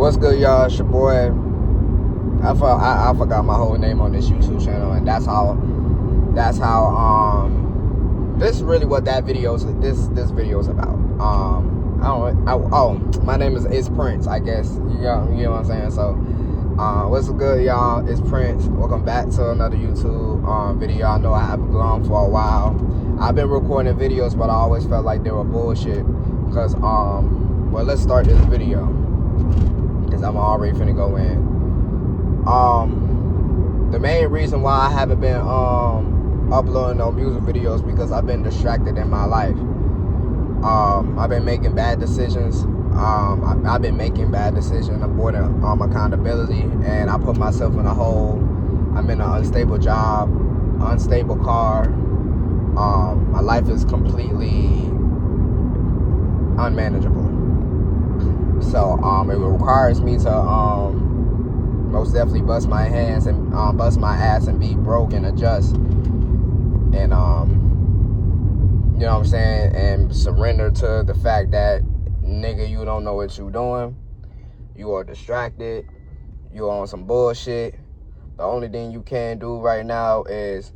What's good, y'all? It's your boy. I forgot my whole name on this YouTube channel, and that's how this is really what this video is about. My name is Prince, I guess. You know what I'm saying? So what's good, y'all? It's Prince. Welcome back to another YouTube video. I know I haven't gone for a while. I've been recording videos, but I always felt like they were bullshit. Because well, let's start this video, because I'm already finna go in. The main reason why I haven't been uploading no music videos because I've been distracted in my life. I've been making bad decisions. I've been making bad decisions, avoiding accountability, and I put myself in a hole. I'm in an unstable job, unstable car. My life is completely unmanageable. So it requires me to most definitely bust my ass and be broke and adjust, and you know what I'm saying, and surrender to the fact that, nigga, you don't know what you doing, you are distracted, you on some bullshit. The only thing you can do right now is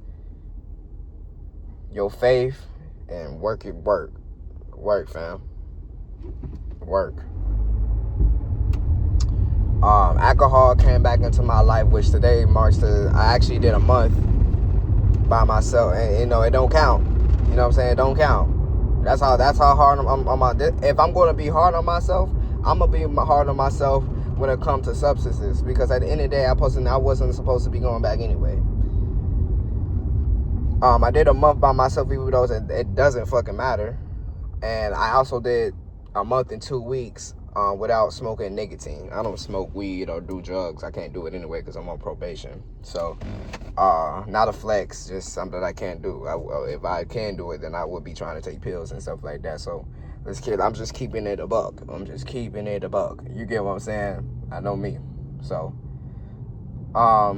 your faith and work, fam. Work. Alcohol came back into my life, which today marks I actually did a month by myself, and you know, it don't count. You know what I'm saying? It don't count. That's how hard I'm on. If I'm going to be hard on myself, I'm gonna be hard on myself when it comes to substances, because at the end of the day, I wasn't supposed to be going back anyway. I did a month by myself, even though it doesn't fucking matter, and I also did a month and 2 weeks without smoking nicotine. I don't smoke weed or do drugs. I can't do it anyway because I'm on probation. So, not a flex, just something I can't do. If I can do it, then I would be trying to take pills and stuff like that. So, I'm just keeping it a buck. You get what I'm saying? I know me. So, I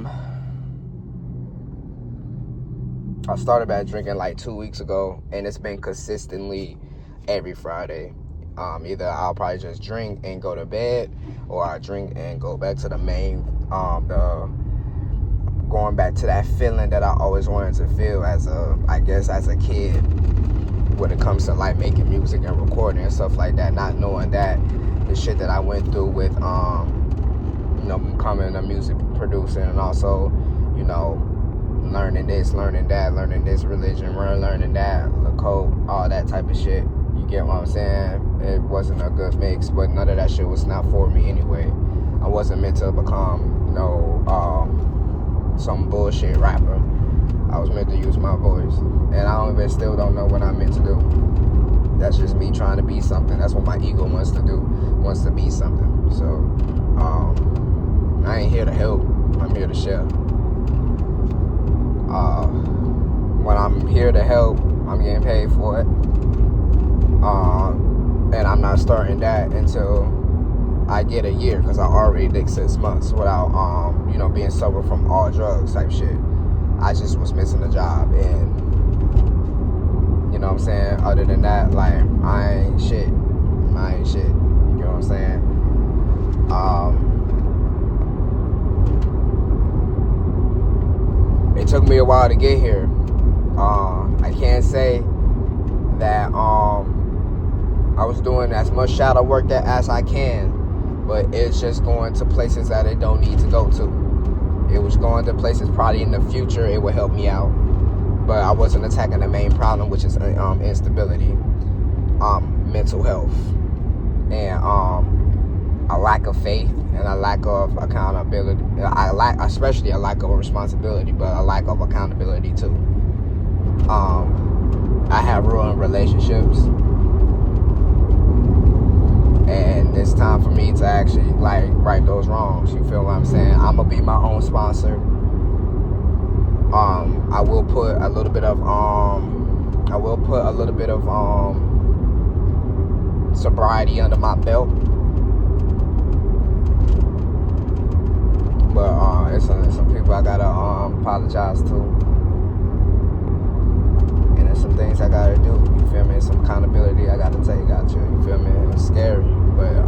started back drinking like 2 weeks ago, and it's been consistently every Friday. Either I'll probably just drink and go to bed, or I drink and go back to the main, going back to that feeling that I always wanted to feel as a kid, when it comes to like making music and recording and stuff like that, not knowing that the shit that I went through with, becoming a music producer, and also, learning this, learning that, learning this religion, learning that, the code, all that type of shit. You get what I'm saying? It wasn't a good mix, but none of that shit was not for me anyway. I wasn't meant to become, some bullshit rapper. I was meant to use my voice, and I still don't know what I'm meant to do. That's just me trying to be something. That's what my ego wants to do, wants to be something. So, I ain't here to help. I'm here to share. When I'm here to help, I'm getting paid for it. And I'm not starting that until I get a year, because I already did 6 months without, being sober from all drugs type shit. I just was missing a job, and, you know what I'm saying? Other than that, like, I ain't shit. You know what I'm saying? It took me a while to get here. I can't say that I was doing as much shadow work as I can, but it's just going to places that it don't need to go to. It was going to places probably in the future it would help me out, but I wasn't attacking the main problem, which is instability, mental health, and a lack of faith, and a lack of accountability. Especially a lack of responsibility, but a lack of accountability too. I have ruined relationships, and it's time for me to actually right those wrongs. You feel what I'm saying? I'm gonna be my own sponsor. I will put a little bit of sobriety under my belt, but it's some people I gotta apologize to, and there's some things I gotta do. You feel me? Some accountability I gotta take out you. You feel me? It's scary, but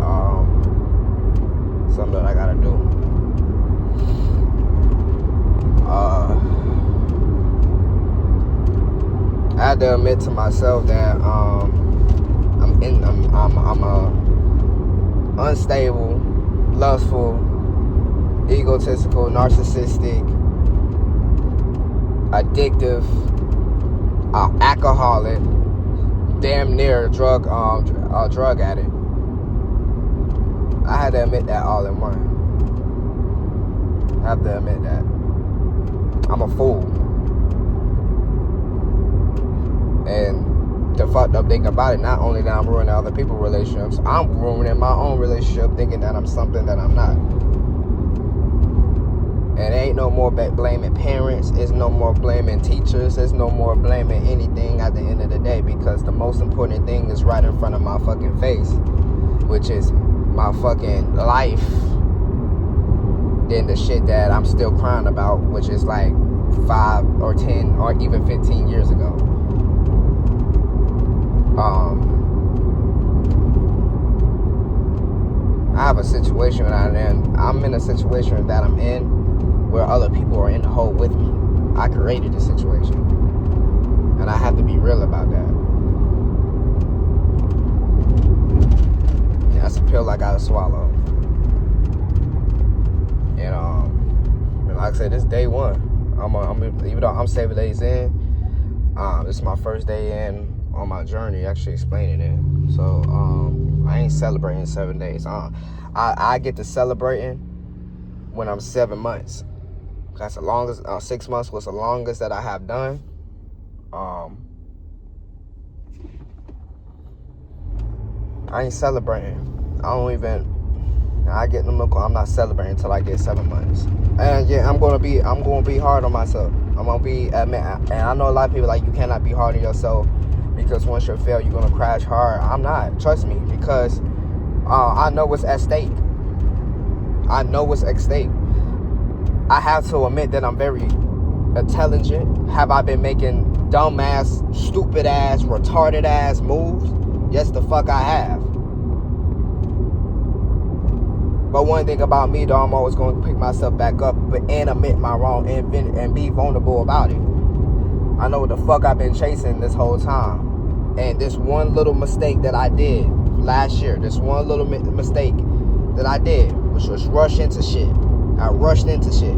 had to admit to myself that I'm a unstable, lustful, egotistical, narcissistic, addictive, alcoholic, damn near drug addict. I had to admit that all in one. I have to admit that. I'm a fool. And the fucked up thing about it, not only that I'm ruining other people's relationships, I'm ruining my own relationship thinking that I'm something that I'm not. And ain't no more blaming parents. There's no more blaming teachers. There's no more blaming anything at the end of the day, because the most important thing is right in front of my fucking face, which is my fucking life, than the shit that I'm still crying about, which is like 5 or 10 or even 15 years ago. I have a situation I'm in a situation that I'm in where other people are in the hole with me. I created the situation. And I have to be real about that. Yeah, that's a pill I gotta swallow. And like I said, this is day one. Even though I'm 7 days in, this is my first day in on my journey, actually explaining it. So I ain't celebrating 7 days. I get to celebrating when I'm 7 months. That's the longest. 6 months was the longest that I have done. I ain't celebrating. I get them. I'm not celebrating until I get 7 months. And yeah, I'm gonna be hard on myself. I'm gonna be and I know a lot of people like, you cannot be hard on yourself because once you fail, you're gonna crash hard. I'm not. Trust me, because I know what's at stake. I know what's at stake. I have to admit that I'm very intelligent. Have I been making dumbass, stupid ass, retarded ass moves? Yes, the fuck I have. But one thing about me, though, I'm always going to pick myself back up and admit my wrong and be vulnerable about it. I know what the fuck I've been chasing this whole time. And this one little mistake that I did last year, this one little mistake that I did, which was rush into shit. I rushed into shit.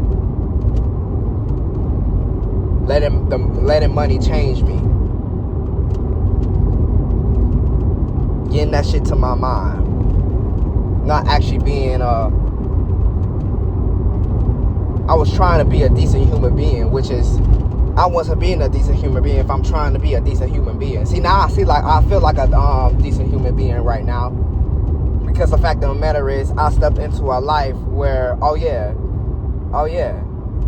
Letting money change me. Getting that shit to my mind. Not actually being I was trying to be a decent human being, which is, I wasn't being a decent human being if I'm trying to be a decent human being. See, now I feel like a decent human being right now, because the fact of the matter is, I stepped into a life where, oh yeah,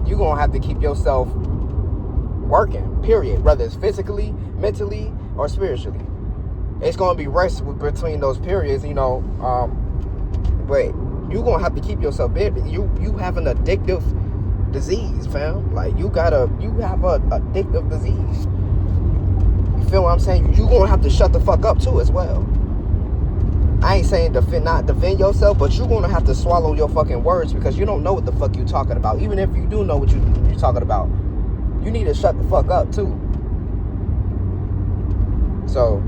you're gonna have to keep yourself working, period, whether it's physically, mentally, or spiritually. It's gonna be rest between those periods, but you're gonna have to keep yourself busy. You have an addictive disease, fam. Like, you have a addictive disease. You feel what I'm saying? You're gonna have to shut the fuck up too as well. I ain't saying not defend yourself, but you're gonna have to swallow your fucking words, because you don't know what the fuck you talking about. Even if you do know what you're talking about, you need to shut the fuck up too. So,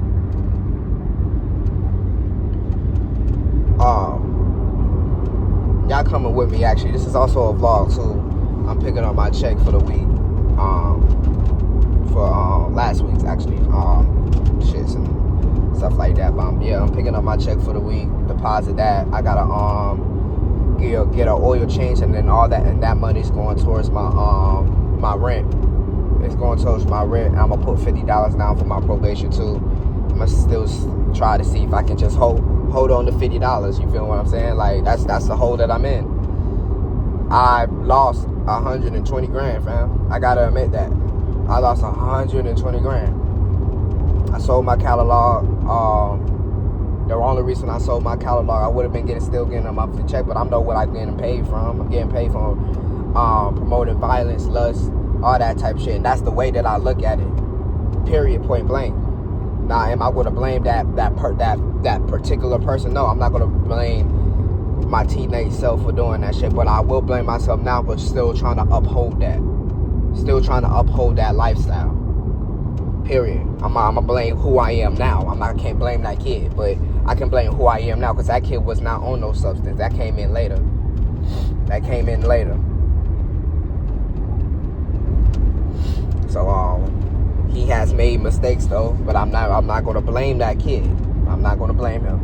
y'all coming with me, actually. This is also a vlog too. I'm picking up my check for the week. For last week's, actually. Shits and stuff like that. But I'm picking up my check for the week. Deposit that. I gotta get an oil change, and then all that, and that money's going towards my rent. It's going towards my rent. I'm gonna put $50 down for my probation too. I'm gonna still try to see if I can just hold on to $50. You feel what I'm saying? Like, that's the hole that I'm in. I lost 120 grand, fam. I gotta admit that. I lost 120 grand. I sold my catalog. The only reason I sold my catalog, I would have been still getting a monthly check, but I know what I'm getting paid from. I'm getting paid from promoting violence, lust, all that type of shit. And that's the way that I look at it. Period, point blank. Now, am I going to blame that particular person? No, I'm not going to blame my teenage self for doing that shit, but I will blame myself now for still trying to uphold that. Still trying to uphold that lifestyle. Period. I'm gonna blame who I am now. I can't blame that kid, but I can blame who I am now because that kid was not on no substance. That came in later. So he has made mistakes though, but I'm not gonna blame that kid. I'm not gonna blame him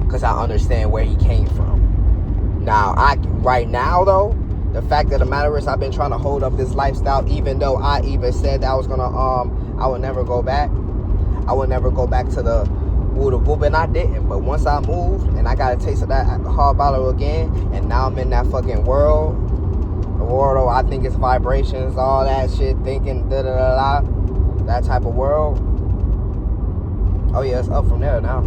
because I understand where he came from. Now, right now though, the fact of the matter is I've been trying to hold up this lifestyle, even though I even said that I was gonna I would never go back. I would never go back to the whoop, and I didn't. But once I moved and I got a taste of that alcohol bottle again, and now I'm in that fucking world. The world, I think it's vibrations, all that shit, thinking that type of world. Oh yeah, it's up from there now.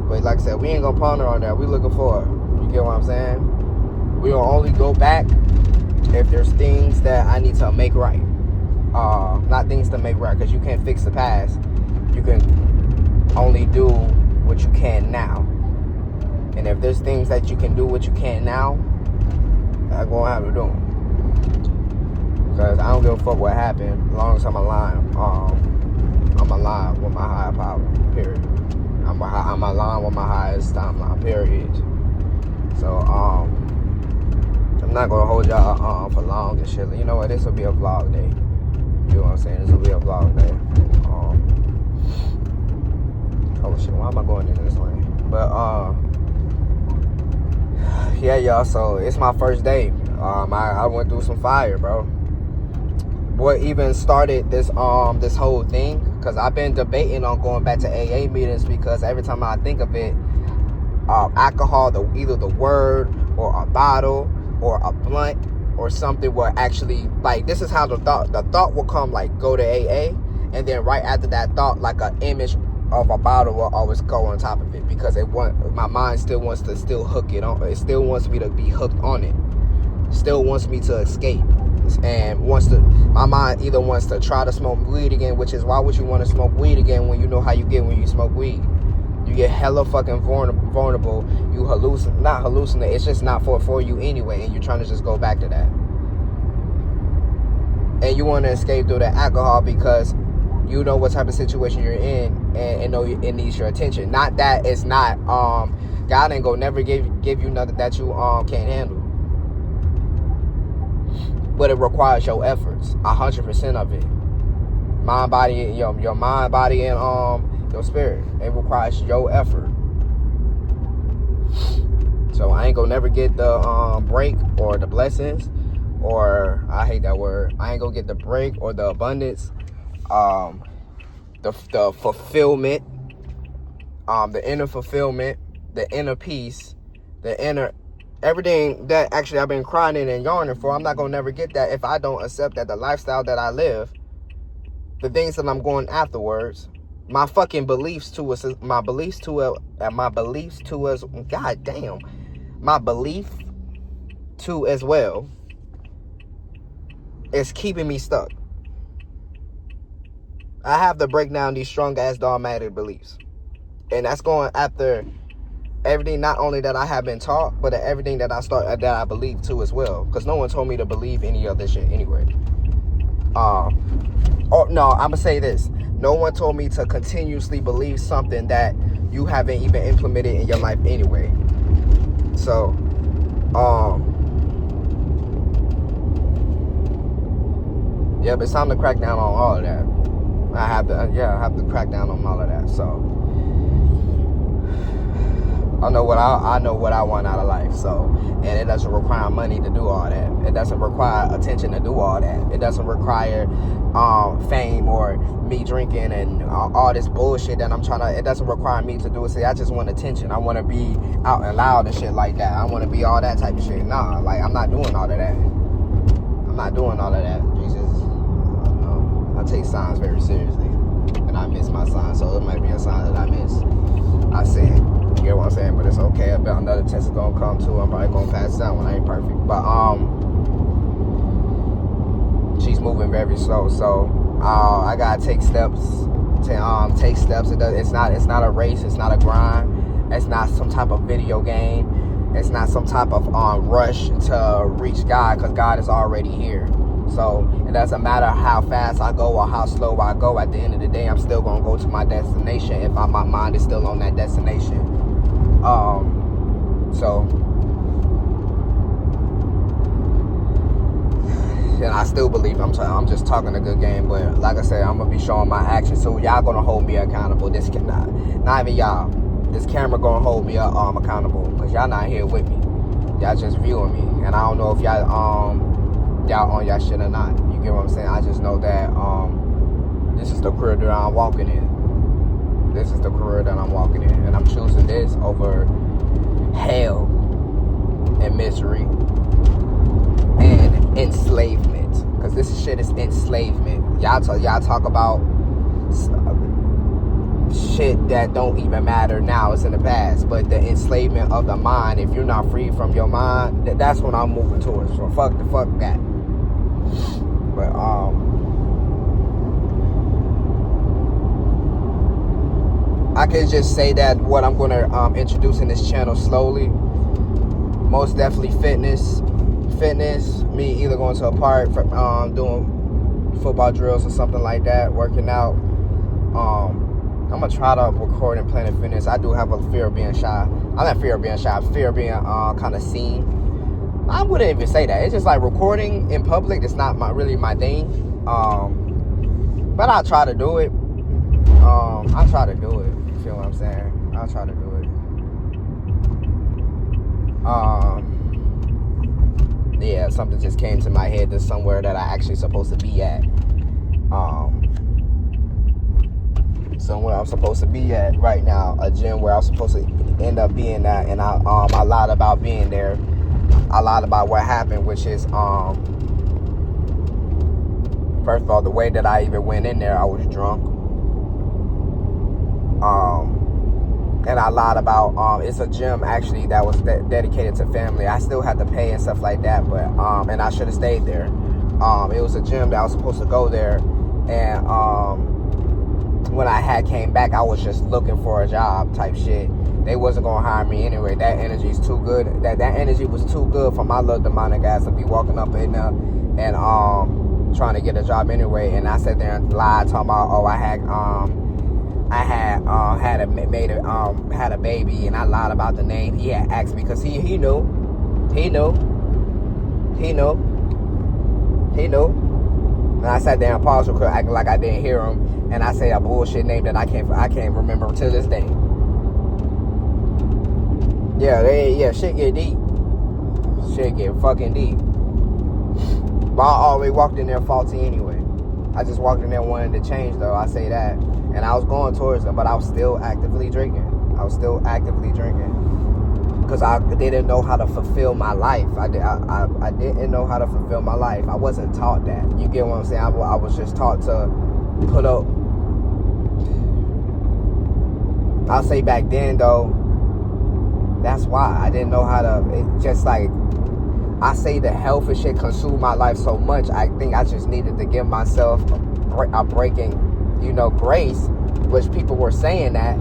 But like I said, we ain't gonna ponder on that. We looking forward. You get what I'm saying? We'll only go back if there's things that I need to make right. Not things to make right, because you can't fix the past. You can only do what you can now. And if there's things that you can do what you can now, I'm gonna have to do them. Because I don't give a fuck what happened, as long as I'm aligned. I'm aligned with my higher power, period. I'm aligned with my highest timeline, period. So, I'm not gonna hold y'all for long and shit. You know what? This will be a vlog day. You know what I'm saying? This will be a vlog day. Oh shit, why am I going in this lane? But yeah, y'all. So it's my first day. I went through some fire, bro. What even started this this whole thing? Because I've been debating on going back to AA meetings, because every time I think of it, alcohol, either the word or a bottle or a blunt or something will actually, like, this is how the thought will come, like, go to AA, and then right after that thought, like an image of a bottle will always go on top of it, because my mind still wants to hook it on. It still wants me to be hooked on it. Still wants me to escape, and my mind either wants to try to smoke weed again, which is, why would you want to smoke weed again when you know how you get when you smoke weed? You get hella fucking vulnerable. You not hallucinate. It's just not for you anyway, and you're trying to just go back to that. And you want to escape through the alcohol because you know what type of situation you're in, and know it needs your attention. Not that it's not, God ain't gonna never give you nothing that you can't handle. But it requires your efforts, 100% of it. Mind, body, your mind, body, and your spirit. It requires your effort. So I ain't gonna never get the break or the blessings, or I hate that word. I ain't gonna get the break or the abundance, the fulfillment, the inner fulfillment, the inner peace, the inner everything that actually I've been crying and yarning for. I'm not gonna never get that if I don't accept that the lifestyle that I live, the things that I'm going afterwards, my fucking beliefs to us, my belief to as well is keeping me stuck. I have to break down these strong ass dogmatic beliefs, and that's going after everything, not only that I have been taught, but everything that I believe too as well. Because no one told me to believe any of this shit anyway. Oh no, I'm gonna say this. No one told me to continuously believe something that you haven't even implemented in your life anyway. So, yeah, but it's time to crack down on all of that. I have to crack down on all of that. So, I know what I want out of life. So, and it doesn't require money to do all that. It doesn't require attention to do all that. It doesn't require fame or me drinking and all this bullshit that I'm trying to. It doesn't require me to do it. See, I just want attention. I want to be out and loud and shit like that. I want to be all that type of shit. Nah, like, I'm not doing all of that. I'm not doing all of that. Jesus, I take signs very seriously, and I miss my signs. So it might be a sign that I miss. I said. You get what I'm saying? But it's okay. I bet another test is gonna come too. I'm probably gonna pass that one. I ain't perfect, but she's moving very slow. So I gotta take steps to take steps. It's not a race. It's not a grind. It's not some type of video game. It's not some type of rush to reach God, because God is already here. So it doesn't matter how fast I go or how slow I go. At the end of the day, I'm still gonna go to my destination if my mind is still on that destination. And I still believe I'm just talking a good game, but like I said, I'm gonna be showing my actions, so y'all gonna hold me accountable. This not even y'all. This camera gonna hold me accountable, because y'all not here with me. Y'all just viewing me, and I don't know if y'all on y'all shit or not. You get what I'm saying? I just know that this is the career that I'm walking in. This is the career that I'm walking in, and I'm choosing this over hell and misery and enslavement, because this shit is enslavement. Y'all talk about shit that don't even matter now. It's in the past. But the enslavement of the mind, if you're not free from your mind, that's what I'm moving towards. So fuck that. But I can just say that what I'm gonna introduce in this channel slowly, most definitely fitness, me either going to a park for, doing football drills or something like that, working out. I'm gonna try to record in Planet Fitness. I do have a fear of being shy. I'm not fear of being shy, fear of being kind of seen. I wouldn't even say that. It's just like recording in public, it's not really my thing. But I'll try to do it. I'll try to do it. You feel what I'm saying? I'll try to do it. Yeah, something just came to my head. There's somewhere that I actually supposed to be at. Somewhere I'm supposed to be at right now. A gym where I'm supposed to end up being at. And I lied about being there. I lied about what happened, which is, first of all, the way that I even went in there, I was drunk. And I lied about, it's a gym actually that was dedicated to family. I still had to pay and stuff like that, but, and I should have stayed there. It was a gym that I was supposed to go there, and, when I came back, I was just looking for a job type shit. They wasn't gonna hire me anyway. That energy is too good. That energy was too good for my little demonic ass to be walking up in there and trying to get a job anyway. And I sat there and lied, talking about, oh, I had a baby, and I lied about the name. He had asked me because he knew. And I sat there and paused real quick, acting like I didn't hear him. And I say a bullshit name that I can't remember to this day. Yeah, shit get deep. Shit get fucking deep. But I always walked in there faulty anyway. I just walked in there wanting to change, though. I say that. And I was going towards them, but I was still actively drinking. Because I didn't know how to fulfill my life. I didn't know how to fulfill my life. I wasn't taught that. You get what I'm saying? I was just taught to put up. I'll say back then, though, that's why I didn't know how to. It just like, I say the health and shit consumed my life so much. I think I just needed to give myself a breaking, grace, which people were saying that.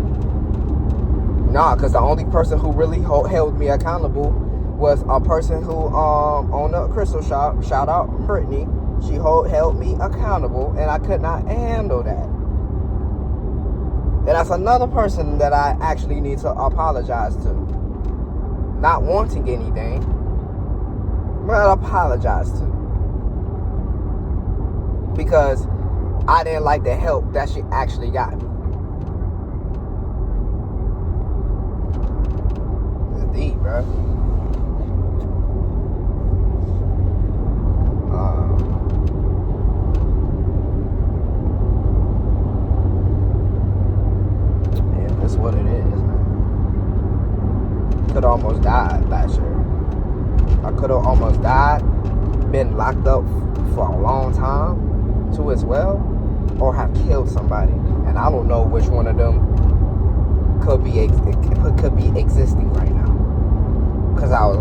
Nah, because the only person who really held me accountable was a person who owned a crystal shop. Shout out Brittany. She held me accountable, and I could not handle that. And that's another person that I actually need to apologize to. Not wanting anything, but apologize to. Because I didn't like the help that she actually got me. It's deep, bro. That's what it is, man. Could have almost died last year. I could have almost died, been locked up for a long time too as well, or have killed somebody. And I don't know which one of them could be existing right now. Cause I was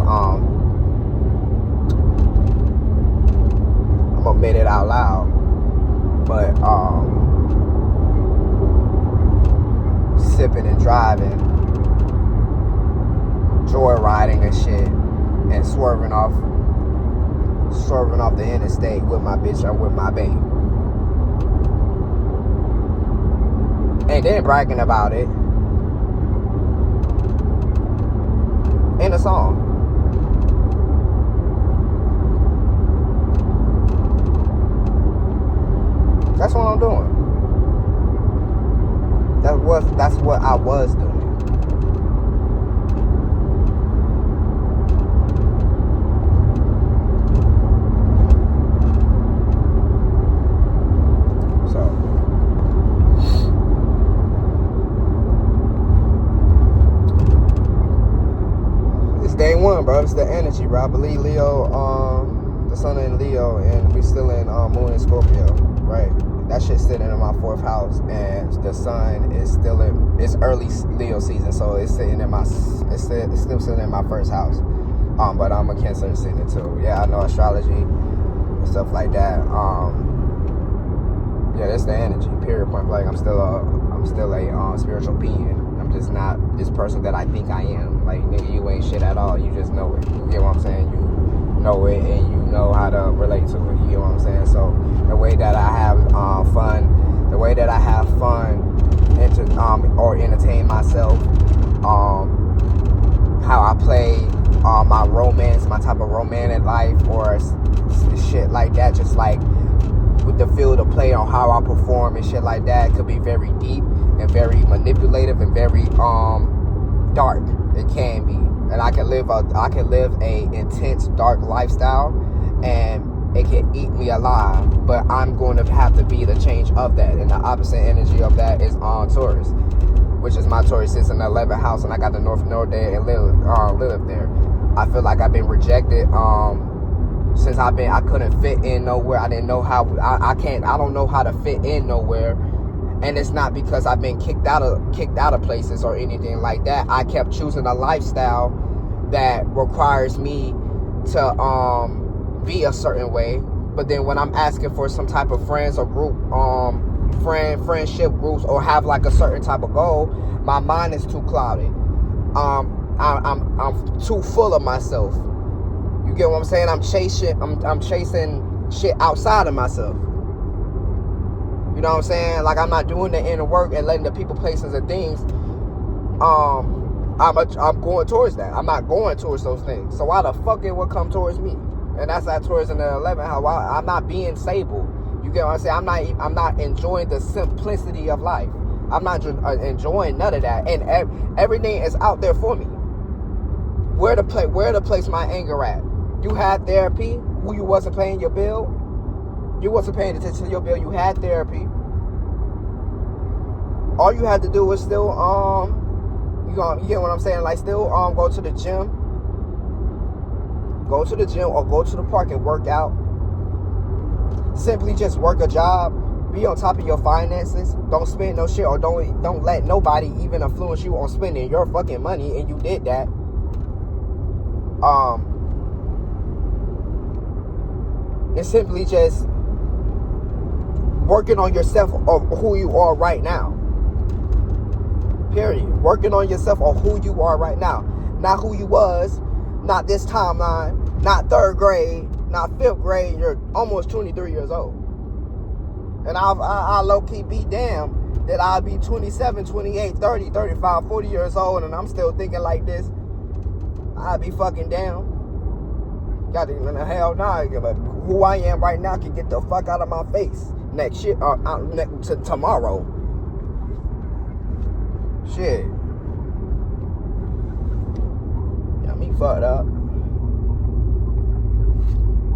I'm gonna admit it out loud, but sipping and driving, joyriding and shit, and swerving off swerving off the interstate with my bitch and with my babe. And then bragging about it in a song. That's what I'm doing. That's what I was doing. Day one, bro. It's the energy, bro. I believe Leo, the sun in Leo, and we still in moon in Scorpio, right? That shit's sitting in my 4th house, and the sun is still in. It's early Leo season, so it's sitting in my. It's still sitting in my 1st house. But I'm a Cancer ascendant too. Yeah, I know astrology and stuff like that. Yeah, that's the energy. Period. Point blank. I'm still a spiritual being. I'm just not this person that I think I am. Like, nigga, you ain't shit at all. You just know it. You get what I'm saying? You know it, and you know how to relate to it. You get what I'm saying? So the way that I have fun or entertain myself, how I play my romance, my type of romantic life, or shit like that, just like with the field of play on how I perform and shit like that, could be very deep and very manipulative and very dark. It can be, and I can live a intense dark lifestyle, and it can eat me alive. But I'm going to have to be the change of that, and the opposite energy of that is on Taurus, which is my Taurus sits in the 11th house, and I got the North Node there and live there. I feel like I've been rejected. Since I couldn't fit in nowhere. I didn't know how. I don't know how to fit in nowhere. And it's not because I've been kicked out of places or anything like that. I kept choosing a lifestyle that requires me to be a certain way. But then when I'm asking for some type of friends or group, friendship groups, or have like a certain type of goal, my mind is too clouded. I'm too full of myself. You get what I'm saying? I'm chasing shit outside of myself. You know what I'm saying? Like, I'm not doing the inner work and letting the people, places, and things. I'm going towards that. I'm not going towards those things. So why the fuck it would come towards me? And that's that towards in the 11th house. I'm not being stable. You get what I'm saying? I'm not enjoying the simplicity of life. I'm not enjoying none of that. And everything is out there for me. Where to place my anger at? You had therapy. Who you wasn't paying your bill? You wasn't paying attention to your bill. You had therapy. All you had to do was still you get what I'm saying? Like, still go to the gym. Go to the gym or go to the park and work out. Simply just work a job. Be on top of your finances. Don't spend no shit, or don't let nobody even influence you on spending your fucking money, and you did that. It's simply just working on yourself of who you are right now. Period. Working on yourself of who you are right now. Not who you was, not this timeline, not 3rd grade, not 5th grade. You're almost 23 years old. And I low-key be damned that I'll be 27, 28, 30, 35, 40 years old, and I'm still thinking like this. I'll be fucking down. Got to, hell nah. Who I am right now can get the fuck out of my face next shit to tomorrow. Shit. Got me fucked up.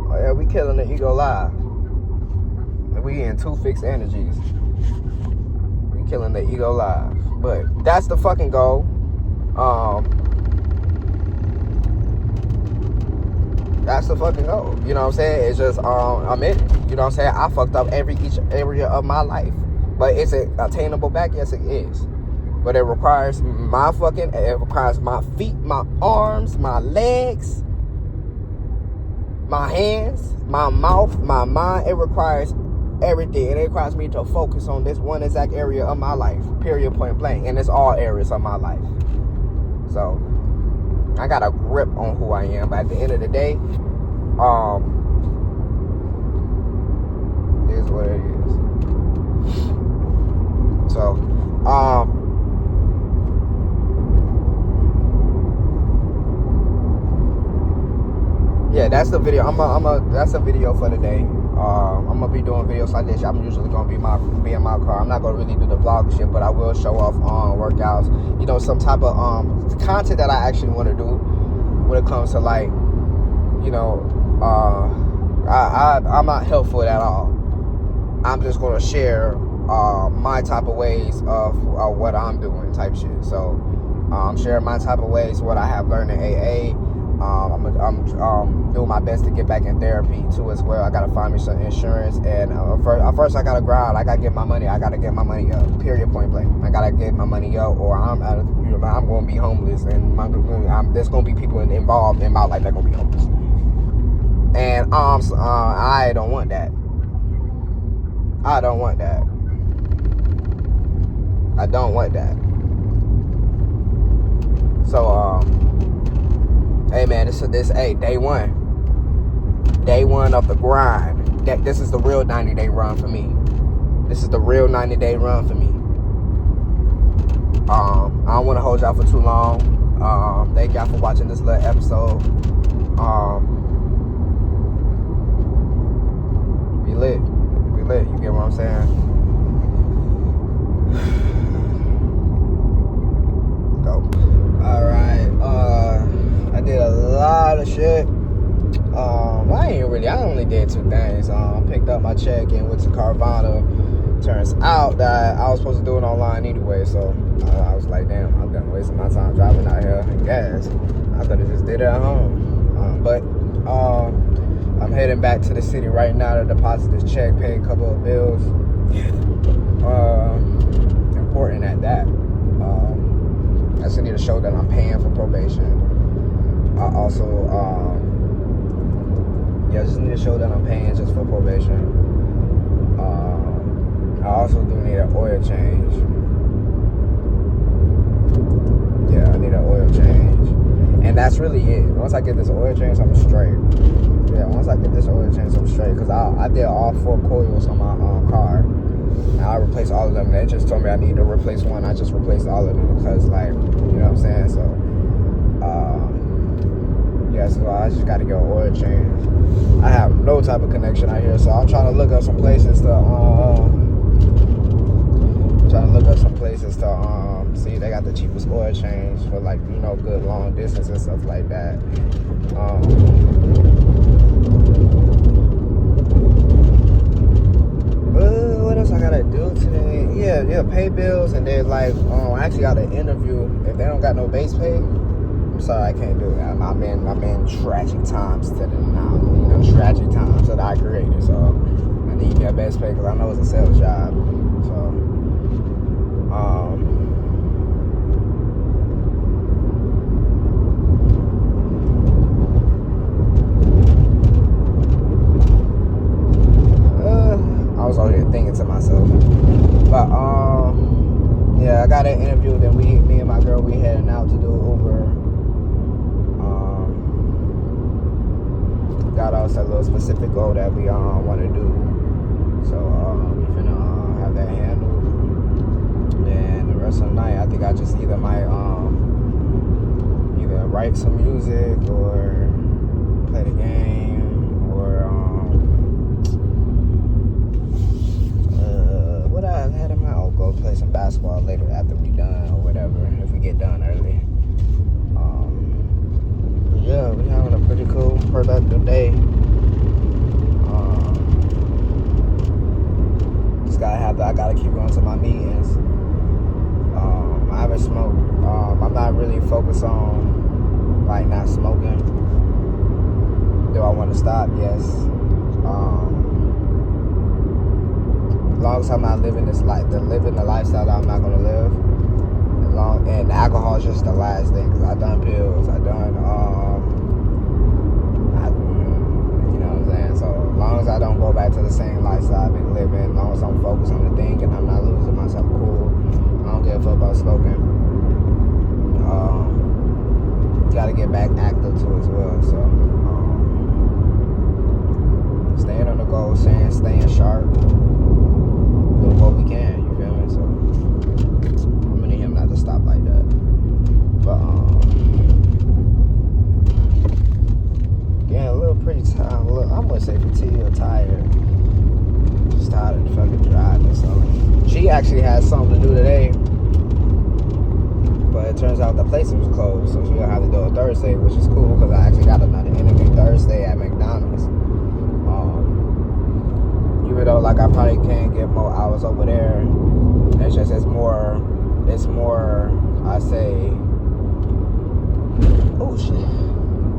Oh yeah, we killing the ego live. We in 2 fixed energies. We killing the ego live. But that's the fucking goal. That's the fucking goal. You know what I'm saying? It's just, I'm in it. You know what I'm saying? I fucked up each area of my life. But is it attainable back? Yes, it is. But it requires it requires my feet, my arms, my legs, my hands, my mouth, my mind. It requires everything. And it requires me to focus on this one exact area of my life. Period, point blank. And it's all areas of my life. So I got a grip on who I am. But at the end of the day, is what it is. So, yeah, that's the video. That's a video for today. I'm gonna be doing videos like this. I'm usually gonna be in my car. I'm not gonna really do the vlog shit, but I will show off workouts. You know, some type of content that I actually want to do when it comes to, like, you know, I'm not helpful at all. I'm just gonna share my type of ways of what I'm doing, type shit. So I'm sharing my type of ways, what I have learned in AA. I'm doing my best to get back in therapy too as well. I gotta find me some insurance, and first I gotta grind. I gotta get my money. I gotta get my money up. Period. Point blank. I gotta get my money up, or I'm gonna be homeless, and there's gonna be people involved in my life that gonna be homeless. And I don't want that. I don't want that. I don't want that. So hey man, this hey, day one of the grind. This is the real 90-day run for me. This is the real 90-day run for me. I don't want to hold y'all for too long. Thank y'all for watching this little episode. We lit. You get what I'm saying? Go. All right. I did a lot of shit. I only did 2 things. Picked up my check and went to Carvana. Turns out that I was supposed to do it online anyway, so I was like, damn, I'm done wasting my time driving out here and gas. I could have just did it at home. But I'm heading back to the city right now to deposit this check, pay a couple of bills. Important at that. I just need to show that I'm paying for probation. I also, I just need to show that I'm paying just for probation. I also do need an oil change. Yeah, I need an oil change. And that's really it. Once I get this oil change, I'm straight. Yeah, once I get this oil change, I'm straight. Because I did all 4 coils on my car. And I replaced all of them. They just told me I need to replace one. I just replaced all of them because, like, you know what I'm saying? So, yeah, so I just got to get an oil change. I have no type of connection out here, so I'm trying to look up some places to, see they got the cheapest oil change for, like, you know, good long distance and stuff like that. What else I gotta do today? Yeah, pay bills, and then, like, I actually got an interview. If they don't got no base pay, I'm sorry, I can't do it. I'm in tragic times to tragic times that I created. So I need that best pay because I know it's a sales job. So I was over here thinking to myself, but yeah, I got an interview. Then me and my girl, we heading out to do Uber. Got us a little specific goal that we want to do. So we finna have that handled. And the rest of the night, I think I just either might either write some music or play the game or what I had in mind. I'll go play some basketball later after we done or whatever, if we get done early. Yeah, we having a pretty cool, productive day. I gotta keep going to my meetings. I haven't smoked. I'm not really focused on, like, not smoking. Do I want to stop? Yes. As long as I'm not living the lifestyle that I'm not gonna live. And alcohol is just the last thing, because I done pills, I done, you know what I'm saying? So as long as I don't go back to the same lifestyle I've been living, as long as I'm focused on the thing and I'm not losing myself, cool. I don't give a fuck about smoking. Gotta get back active too as well. So staying on the goal, staying sharp, doing what we can. You feel me? So I'm gonna need him not to stop like that. But getting a little pretty tired. I'm gonna say fatigued or tired. Just tired of fucking driving. So she actually had something to do today. But it turns out the place was closed, so she'll have to do it Thursday, which is cool because I actually got another interview Thursday at McDonald's. Even though like I probably can't get more hours over there, it's more. I say, oh shit,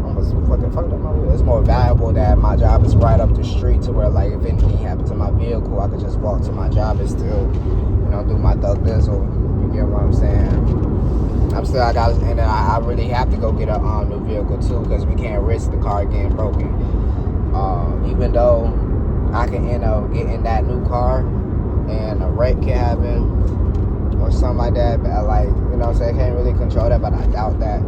almost fucking fucked up my wheel. It's more valuable that my job is right up the street to where like if anything happened to my vehicle, I could just walk to my job and still, do my thug dizzle. You get what I'm saying? I really have to go get a new vehicle too because we can't risk the car getting broken. Even though I can end up getting that new car and a wreck can happen or something like that, but I can't really control that, but I doubt that.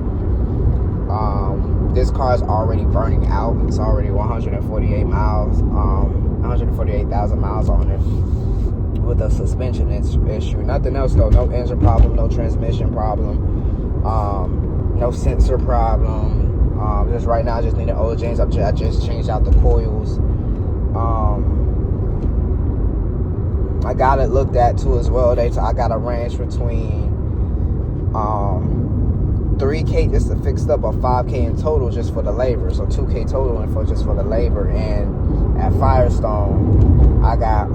This car is already burning out. It's already 148 miles, 148,000 miles on it. With a suspension issue. Nothing else though. No engine problem, no transmission problem, no sensor problem. Just right now I just need an oil change. I just changed out the coils. I got it looked at too as well. I got a range between 3K just to fix up, or 5K in total just for the labor. So 2K total and just for the labor. And at Firestone I got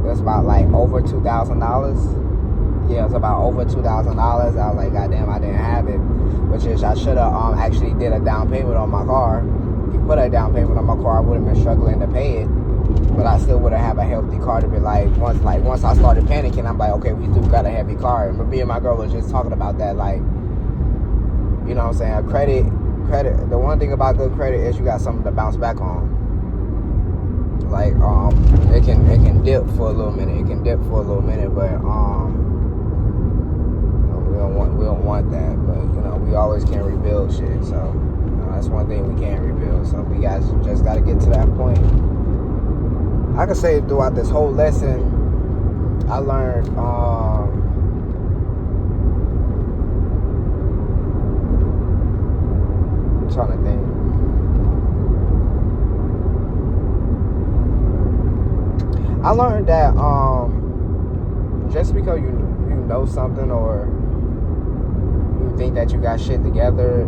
it's about like over $2,000. Yeah, it's about over $2,000. I was like, goddamn, I didn't have it. Which is, I should have actually did a down payment on my car. If you put a down payment on my car, I would have been struggling to pay it. But I still would have a healthy car to be like, once I started panicking, I'm like, okay, we do got a heavy car. And me and my girl was just talking about that, like, you know what I'm saying? Credit. The one thing about good credit is you got something to bounce back on. Like it can dip for a little minute. But we don't want that. But we always can rebuild shit. So that's one thing we can't rebuild. So we guys just got to get to that point. I can say throughout this whole lesson, I learned I'm trying to think. I learned that just because you know something or you think that you got shit together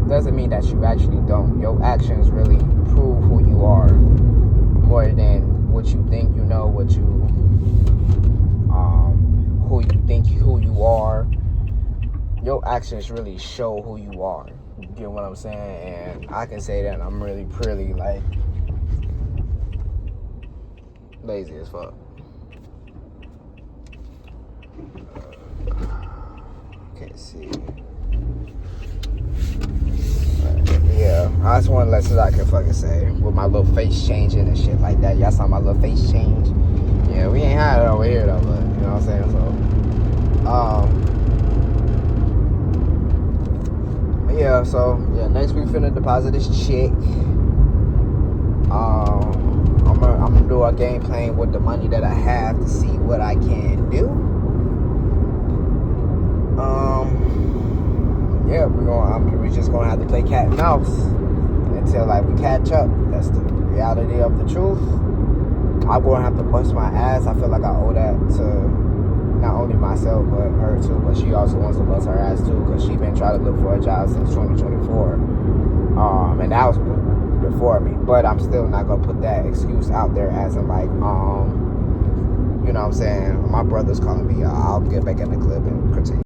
doesn't mean that you actually don't. Your actions really prove who you are more than what you think you know, who you think who you are. Your actions really show who you are. You get what I'm saying? And I can say that I'm really pretty like lazy as fuck. Can't see. Yeah, that's one lesson I can fucking say with my little face changing and shit like that. Y'all saw my little face change. Yeah, we ain't had it over here though, but you know what I'm saying? So, next week finna deposit this check. I'm gonna do a game plan with the money that I have to see what I can do. We're just gonna have to play cat and mouse until like we catch up. That's the reality of the truth. I'm gonna have to bust my ass. I feel like I owe that to not only myself but her too. But she also wants to bust her ass too because she been trying to look for a job since 2024. And that was before me. But I'm still not gonna put that excuse out there as in like, you know what I'm saying? My brother's calling me. I'll get back in the clip and critique.